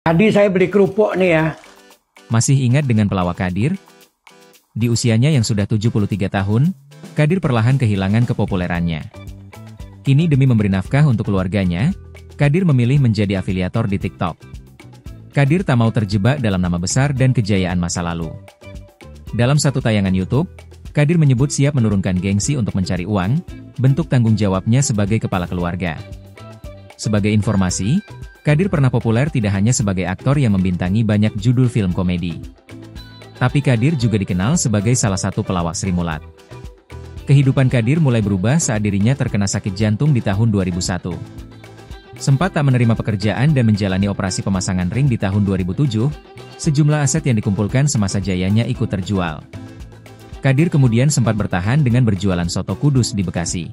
Tadi saya beli kerupuk nih ya. Masih ingat dengan pelawak Kadir? Di usianya yang sudah 73 tahun, Kadir perlahan kehilangan kepopulerannya. Kini demi memberi nafkah untuk keluarganya, Kadir memilih menjadi afiliator di TikTok. Kadir tak mau terjebak dalam nama besar dan kejayaan masa lalu. Dalam satu tayangan YouTube, Kadir menyebut siap menurunkan gengsi untuk mencari uang, bentuk tanggung jawabnya sebagai kepala keluarga. Sebagai informasi, Kadir pernah populer tidak hanya sebagai aktor yang membintangi banyak judul film komedi. Tapi Kadir juga dikenal sebagai salah satu pelawak Sri Mulat. Kehidupan Kadir mulai berubah saat dirinya terkena sakit jantung di tahun 2001. Sempat tak menerima pekerjaan dan menjalani operasi pemasangan ring di tahun 2007, sejumlah aset yang dikumpulkan semasa jayanya ikut terjual. Kadir kemudian sempat bertahan dengan berjualan soto kudus di Bekasi.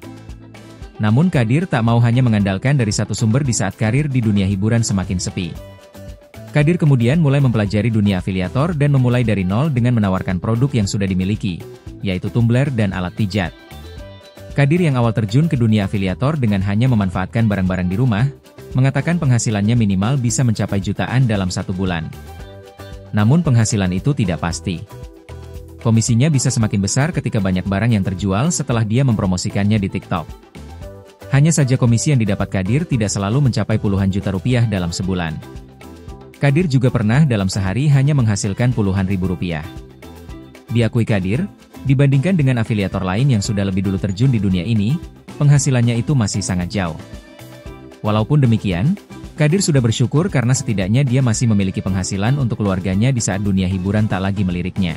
Namun Kadir tak mau hanya mengandalkan dari satu sumber di saat karir di dunia hiburan semakin sepi. Kadir kemudian mulai mempelajari dunia afiliator dan memulai dari nol dengan menawarkan produk yang sudah dimiliki, yaitu tumbler dan alat pijat. Kadir yang awal terjun ke dunia afiliator dengan hanya memanfaatkan barang-barang di rumah, mengatakan penghasilannya minimal bisa mencapai jutaan dalam satu bulan. Namun penghasilan itu tidak pasti. Komisinya bisa semakin besar ketika banyak barang yang terjual setelah dia mempromosikannya di TikTok. Hanya saja komisi yang didapat Kadir tidak selalu mencapai puluhan juta rupiah dalam sebulan. Kadir juga pernah dalam sehari hanya menghasilkan puluhan ribu rupiah. Diakui Kadir, dibandingkan dengan afiliator lain yang sudah lebih dulu terjun di dunia ini, penghasilannya itu masih sangat jauh. Walaupun demikian, Kadir sudah bersyukur karena setidaknya dia masih memiliki penghasilan untuk keluarganya di saat dunia hiburan tak lagi meliriknya.